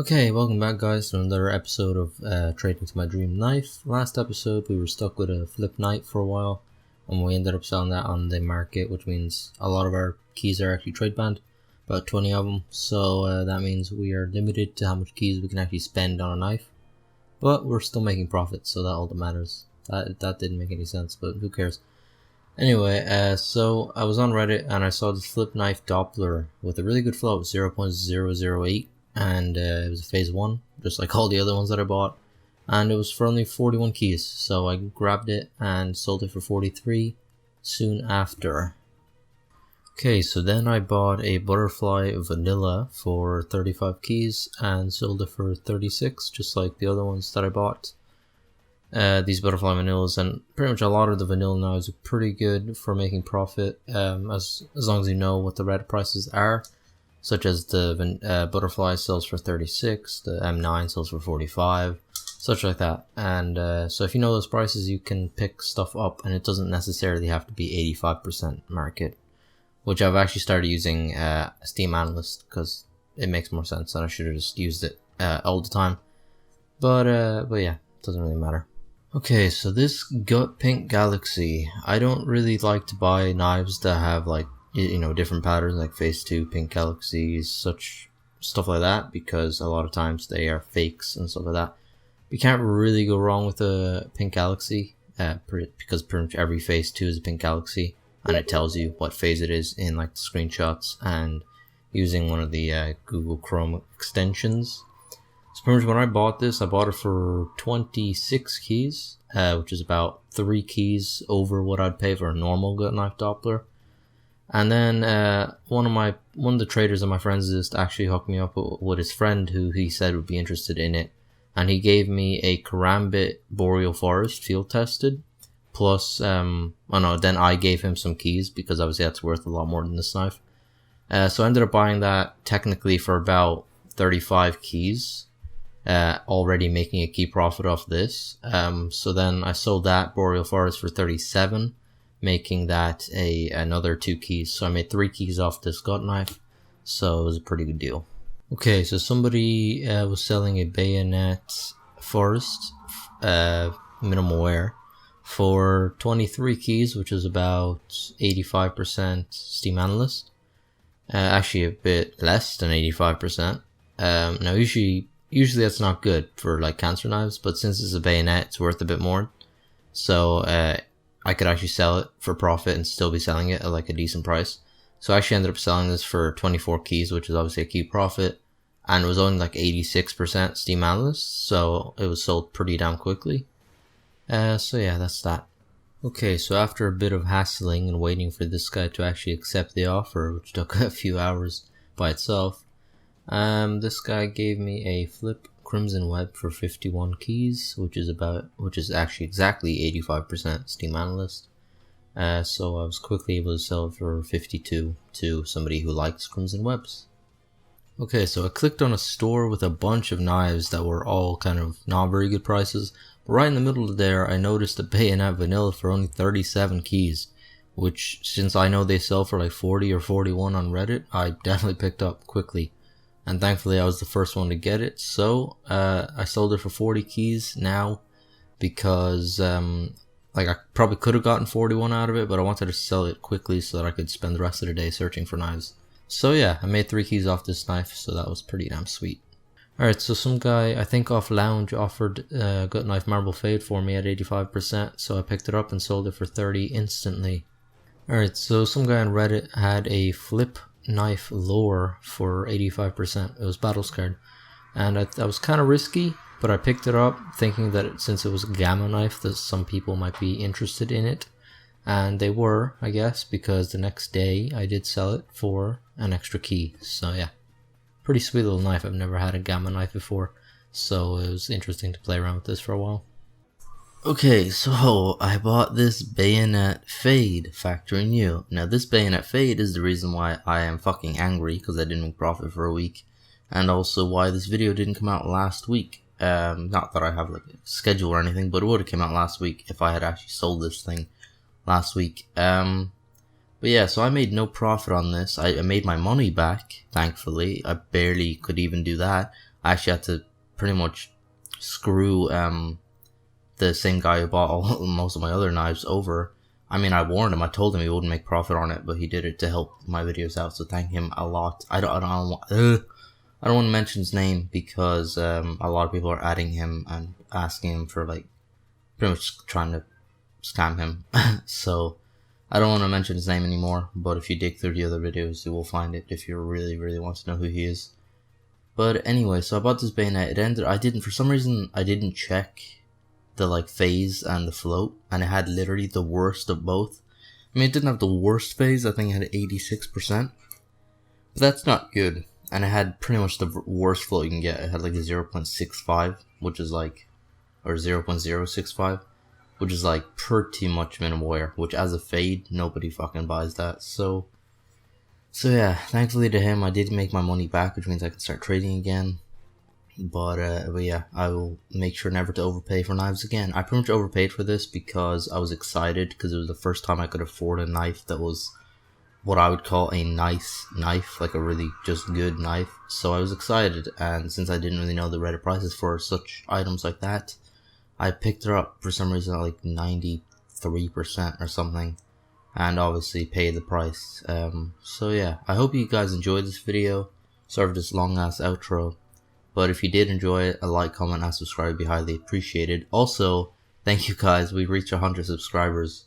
Okay, welcome back guys to another episode of Trading to My Dream Knife. Last episode we were stuck with a flip knife for a while and we ended up selling that on the market, which means a lot of our keys are actually trade banned, about 20 of them, so that means we are limited to how much keys we can actually spend on a knife, but we're still making profits, so that all that matters. That didn't make any sense, but who cares. Anyway, so I was on Reddit and I saw this flip knife Doppler with a really good flow of 0.008, and it was a phase 1, just like all the other ones that I bought, and it was for only 41 keys, so I grabbed it and sold it for 43 soon after. Okay, so then I bought a butterfly vanilla for 35 keys and sold it for 36, just like the other ones that I bought. These butterfly vanillas and pretty much a lot of the vanilla knives are pretty good for making profit, as long as you know what the Reddit prices are, such as the butterfly sells for 36, the M9 sells for 45, such like that. And so if you know those prices, you can pick stuff up, and it doesn't necessarily have to be 85% market, which I've actually started using Steam Analyst because it makes more sense, and I should have just used it all the time. But yeah, it doesn't really matter. Okay, so this Gut Pink Galaxy, I don't really like to buy knives that have like, you know, different patterns like phase 2 Pink Galaxies, such stuff like that, because a lot of times they are fakes and stuff like that. You can't really go wrong with a Pink Galaxy, because pretty much every phase 2 is a Pink Galaxy, and it tells you what phase it is in like the screenshots, and using one of the Google Chrome extensions. So pretty much when I bought this, I bought it for 26 keys, which is about 3 keys over what I'd pay for a normal gut knife Doppler. And then one of the traders of my friends just actually hooked me up with his friend who he said would be interested in it, and he gave me a Karambit Boreal Forest field tested, plus then I gave him some keys because obviously that's worth a lot more than this knife. So I ended up buying that technically for about 35 keys. Already making a key profit off this. So then I sold that Boreal Forest for 37, making that another 2 keys. So I made 3 keys off this gut knife, so it was a pretty good deal. Okay, so somebody was selling a Bayonet Forest minimal wear for 23 keys, which is about 85% Steam Analyst. Actually a bit less than 85%. Now usually that's not good for like cancer knives, but since it's a bayonet, it's worth a bit more. So I could actually sell it for profit and still be selling it at like a decent price. So I actually ended up selling this for 24 keys, which is obviously a key profit, and it was only like 86% Steam Analyst, so it was sold pretty damn quickly. So yeah, that's that. Okay, so after a bit of hassling and waiting for this guy to actually accept the offer, which took a few hours by itself, this guy gave me a flip Crimson Web for 51 keys, which is actually exactly 85% Steam Analyst. So I was quickly able to sell it for 52 to somebody who likes Crimson Webs. Okay, so I clicked on a store with a bunch of knives that were all kind of not very good prices. But right in the middle of there, I noticed a Bayonet Vanilla for only 37 keys, which, since I know they sell for like 40 or 41 on Reddit, I definitely picked up quickly. And thankfully I was the first one to get it, so I sold it for 40 keys now, because like I probably could have gotten 41 out of it, but I wanted to sell it quickly so that I could spend the rest of the day searching for knives. So yeah, I made 3 keys off this knife, so that was pretty damn sweet. Alright, so some guy, I think off Lounge, offered Gut Knife Marble Fade for me at 85%, so I picked it up and sold it for 30 instantly. Alright, so some guy on Reddit had a flip knife lore for 85%. It was battle scarred, and I was kind of risky, but I picked it up thinking that since it was a gamma knife that some people might be interested in it, and they were, I guess, because the next day I did sell it for an extra key. So yeah, pretty sweet little knife. I've never had a gamma knife before, so it was interesting to play around with this for a while. Okay, so I bought this Bayonet Fade factory new. Now this Bayonet Fade is the reason why I am fucking angry, because I didn't make profit for a week, and also why this video didn't come out last week. Not that I have like a schedule or anything, but it would have come out last week if I had actually sold this thing last week. But yeah, so I made no profit on this. I made my money back, thankfully. I barely could even do that. I actually had to pretty much screw the same guy who bought most of my other knives over. I mean, I warned him. I told him he wouldn't make profit on it, but he did it to help my videos out. So thank him a lot. I don't want to mention his name because a lot of people are adding him and asking him for like pretty much trying to scam him. So I don't want to mention his name anymore. But if you dig through the other videos, you will find it if you really want to know who he is. But anyway, so I bought this bayonet. It ended. For some reason I didn't check the like phase and the float, and it had literally the worst of both. I mean, it didn't have the worst phase. I think it had 86%, but that's not good. And it had pretty much the worst float you can get. It had like a 0.65, which is like, or 0.065, which is like pretty much minimal wear. Which as a fade, nobody fucking buys that. So yeah, thankfully to him, I did make my money back, which means I can start trading again. But yeah, I will make sure never to overpay for knives again. I pretty much overpaid for this because I was excited because it was the first time I could afford a knife that was what I would call a nice knife, like a really just good knife. So I was excited, and since I didn't really know the Reddit prices for such items like that, I picked her up for some reason at like 93% or something, and obviously paid the price. So yeah, I hope you guys enjoyed this video. Sorry for this long ass outro. But if you did enjoy it, a like, comment, and subscribe would be highly appreciated. Also, thank you guys. We reached 100 subscribers,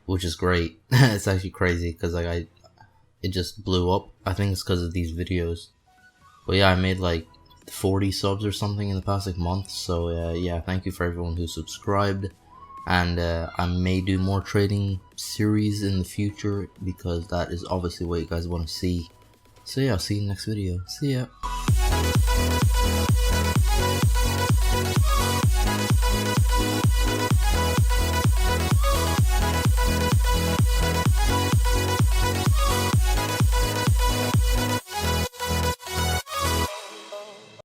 which is great. It's actually crazy because like it just blew up. I think it's because of these videos. But yeah, I made like 40 subs or something in the past like month. So yeah, thank you for everyone who subscribed. And I may do more trading series in the future because that is obviously what you guys want to see. So yeah, I'll see you in the next video. See ya.